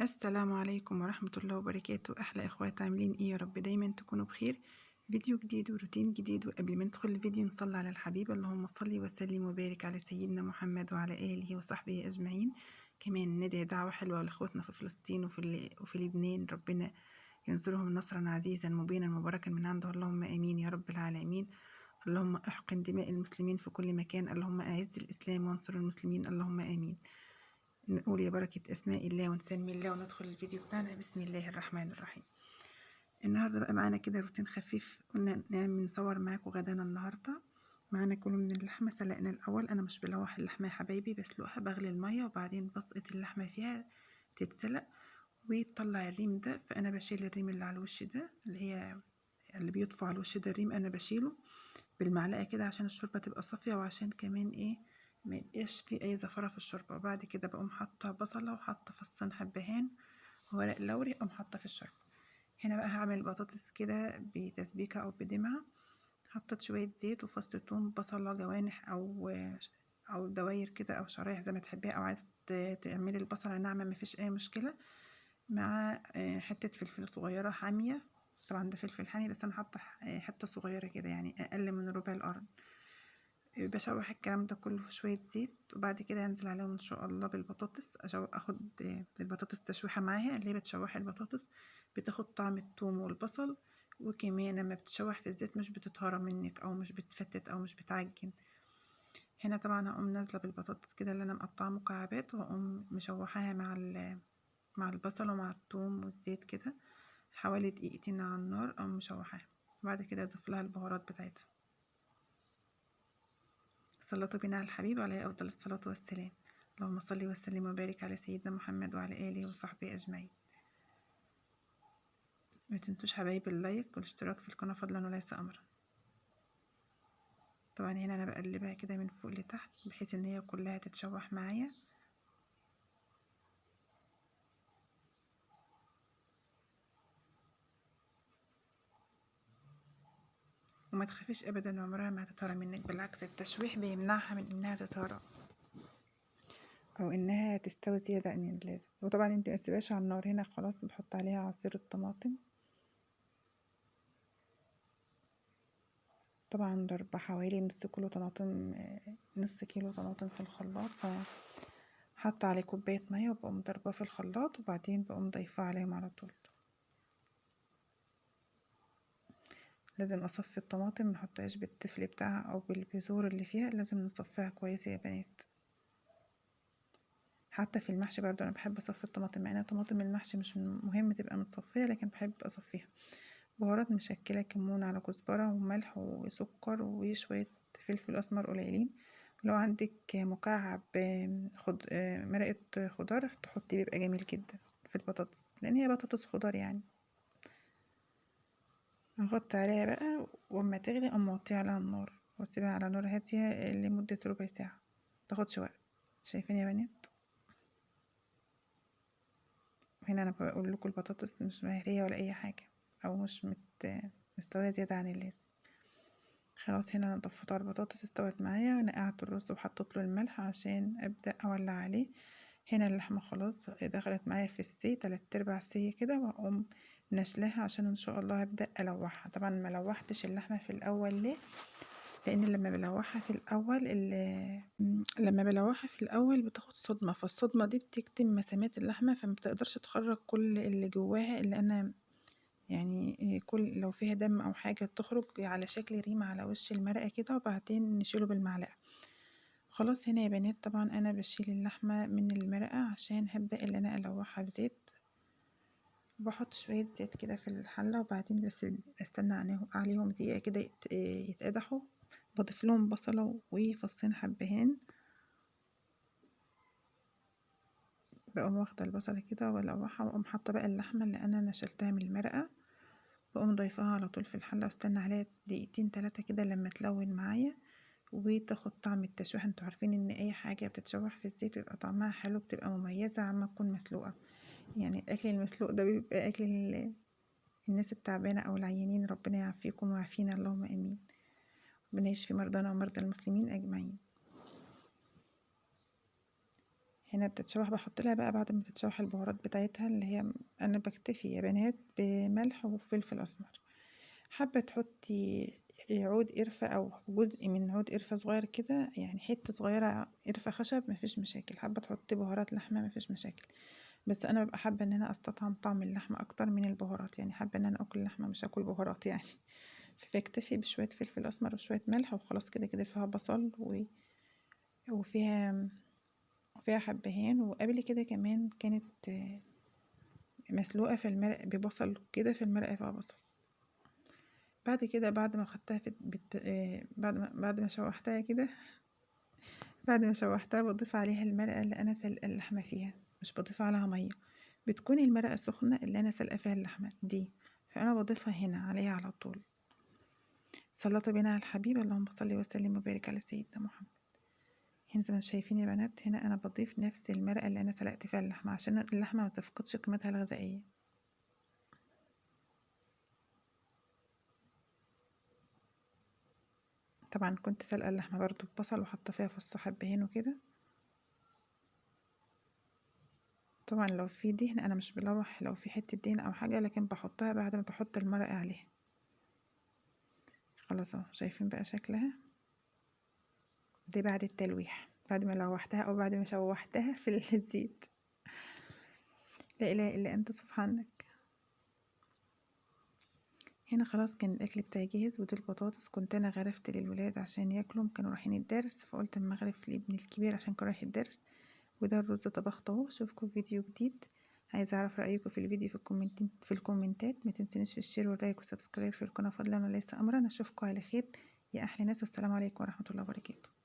السلام عليكم ورحمة الله وبركاته. أحلى إخوات، عاملين إيه؟ يا رب دايما تكونوا بخير. فيديو جديد وروتين جديد، وقبل ما ندخل الفيديو نصلي على الحبيب. اللهم صل وسلم وبارك على سيدنا محمد وعلى آله وصحبه أجمعين. كمان ندعي دعوة حلوة لإخواتنا في فلسطين وفي لبنان، ربنا ينصرهم نصرا عزيزا مبينا مباركا من عنده، اللهم آمين يا رب العالمين. اللهم احقن دماء المسلمين في كل مكان، اللهم أعز الإسلام وانصر المسلمين، اللهم آمين. نقول يا بركة أسماء الله ونسمي الله وندخل الفيديو بتاعنا. بسم الله الرحمن الرحيم. النهاردة بقى معانا كده روتين خفيف، قلنا نعمل نصور معاكم غدانا النهاردة. معانا كيلو من اللحمة. سلقنا الأول، أنا مش بلوح اللحمة يا حبايبي، بسلقها، بغلي المية وبعدين بسقط اللحمة فيها تتسلق وتطلع الريم ده. فأنا بشيل الريم اللي على الوش ده، اللي بيطفو على الوش ده الريم، أنا بشيله بالمعلقة كده عشان الشوربة تبقى صافية، وعشان كمان ايه ما يبقاش في اي زفرة في الشوربة. وبعد كده بقوم حاطة بصلة وحاطة فصين حبهان وورق لوري، اقوم حاطة في الشوربة. هنا بقى هعمل بطاطس كده بتسبيكة او بدمعة. حطيت شوية زيت وفص ثوم، بصلة جوانح او دواير كده او شرايح زي ما تحبيها، او عايزة تعملي البصلة ناعمة مفيش اي مشكلة، مع حتة فلفل صغيرة حامية. طبعا ده فلفل حامي، بس انا حاطة حتة صغيرة كده، يعني اقل من ربع القرن. بشوح الكلام ده كله في شوية زيت، وبعد كده هنزل عليهم ان شاء الله بالبطاطس. اخد البطاطس تشويحة معاها، اللي هي بتشوح البطاطس بتاخد طعم الثوم والبصل، وكمان لما بتشوح في الزيت مش بتتهرى منك او مش بتفتت او مش بتعجن. هنا طبعا هقوم نازلة بالبطاطس كده اللي انا مقطعة مكعبات، وهقوم مشوحاها مع البصل ومع الثوم والزيت كده حوالي دقيقتين على النار، او مشوحاها. وبعد كده اضيف لها البهارات بتاعتها. صلوا بنا على الحبيب عليه أفضل الصلاة والسلام. اللهم صل وسلم وبارك على سيدنا محمد وعلى آله وصحبه أجمعين. ما تنسوش حبايب اللايك والاشتراك في القناة فضلا وليس أمرا. طبعا هنا أنا بقلبها كده من فوق لتحت بحيث إن هي كلها تتشوح معايا. وما تخافيش أبدا، عمرها ما هتتهرى منك، بالعكس التشويح بيمنعها من إنها تتهرى أو إنها تستوي زيادة عن اللازم. وطبعا انت متسيبهاش على النار. هنا خلاص بحط عليها عصير الطماطم، طبعا ضربة حوالي نص كيلو طماطم في الخلاط. حاطة عليه كوباية مية وبقوم ضرباه في الخلاط، وبعدين بقوم ضيفاه عليهم على طول. لازم اصفي الطماطم، منحطهاش بالتفل بتاعها او بالبذور اللي فيها، لازم نصفيها كويس يا بنات. حتى في المحشي برضو انا بحب اصفي الطماطم، مع ان طماطم المحشي مش مهم تبقى متصفية، لكن بحب اصفيها. بهارات مشكلة، كمون على كزبرة وملح وسكر وشوية فلفل اسمر قليلين. لو عندك مكعب مرقة خضار تحطيه، بيبقى جميل جدا في البطاطس، لان هي بطاطس خضار يعني. هغطي عليها بقى، واما تغلي اقوم موطيه على النار واسيبها على نار هاديه لمده ربع ساعه، متاخدش وقت. شايفين يا بنات؟ هنا انا بقول لكم البطاطس مش مهريه ولا اي حاجه، او مش مستويه زياده عن اللازم. خلاص هنا انا ضفت على البطاطس، استوت معايا. ونقعت الرز وحطيت له الملح عشان ابدا اولع عليه. هنا اللحمه خلاص دخلت معايا في السي 3/4 سي كده، واقوم نشلاها عشان ان شاء الله هبدا الوحها. طبعا ما لوحتش اللحمه في الاول ليه؟ لان لما بلوحها في الاول بتاخد صدمه، فالصدمه دي بتكتم مسامات اللحمه، فما بتقدرش تخرج كل اللي جواها. اللي انا يعني كل لو فيها دم او حاجه تخرج على شكل ريمه على وش المرقه كده، وبعدين نشيله بالمعلقه. خلاص هنا يا بنات طبعا انا بشيل اللحمه من المرقه عشان هبدا اللي انا الوحها في زيت. بحط شويه زيت كده في الحله، وبعدين بس استنى عليهم دقيقه كده يتقدحوا. بضيف لهم بصله وفصين حبهان. بقوم واخده البصله كده والوحها، واقوم حاطه بقى اللحمه اللي انا نشلتها من المرقه، بقوم ضيفاها على طول في الحله، واستنى عليها دقيقتين 3 كده لما تلون معايا وتاخد طعم التشويح. انتوا عارفين ان اي حاجه بتتشوح في الزيت بيبقى طعمها حلو، بتبقى مميزه عما تكون مسلوقه. يعني الاكل المسلوق ده بيبقى اكل الناس التعبانه او العيانين. ربنا يعافيكم ويعافينا، اللهم امين. ربنا يشفي مرضانا ومرضى المسلمين اجمعين. هنا بتتشوح، بحط لها بقى بعد ما تتشوح البهارات بتاعتها اللي هي انا بكتفي يا بنات بملح وفلفل اسمر. حابه تحطي عود قرفه او جزء من عود قرفه صغير كده، يعني حته صغيره قرفه خشب، مفيش مشاكل. حابه تحطي بهارات لحمه مفيش مشاكل، بس انا ببقى حابه ان انا استطعم طعم اللحمه اكتر من البهارات، يعني حابه ان انا اكل لحمه مش اكل بهارات يعني. فبكتفي بشويه فلفل اسمر وشويه ملح وخلاص. كده كده فيها بصل وفيها حبهان، وقبل كده كمان كانت مسلوقة في المرق ببصل كده، في المرقة فيها بصل. بعد كده بعد ما خدتها في بعد ما شوحتها كده بعد ما شوحتها بضيف عليها المرقة اللي انا سلقة اللحمة فيها، مش بضيف عليها مية، بتكون المرقة سخنة اللي انا سلقة فيها اللحمة دي، فانا بضيفها هنا عليها على طول. صلت بنا على الحبيب، اللهم صل وسلم وبارك على سيدنا محمد. هنا زي ما شايفين يا بنات، هنا انا بضيف نفس المرقة اللي انا سلقت فيها اللحمة عشان اللحمة ما تفقدش قيمتها الغذائية. طبعا كنت سلقة اللحمة برضو ببصل وحاطة فيها فص حبهان وكده. طبعا لو في دهن انا مش بلوح لو في حتة دهن او حاجة، لكن بحطها بعد ما بحط المرقة عليها. خلاص اهو شايفين بقى شكلها دي بعد التلويح، بعد ما لوحتها او بعد ما شوحتها في الزيت. لا اله الا انت سبحانك. هنا خلاص كان الاكل بتاعي جاهز، ودي البطاطس كنت انا غرفت للولاد عشان ياكلوا، كانوا رايحين الدرس، فقلت اما اغرف لابني الكبير عشان كان رايح الدرس. وده الرز طبخته اهو. اشوفكم في فيديو جديد. عايزه اعرف رايكم في الفيديو في الكومنتات. ما تنسونيش في الشير واللايك وسبسكرايب في القناه، فضلا وليس امرا. اشوفكم على خير يا احلى ناس، والسلام عليكم ورحمه الله وبركاته.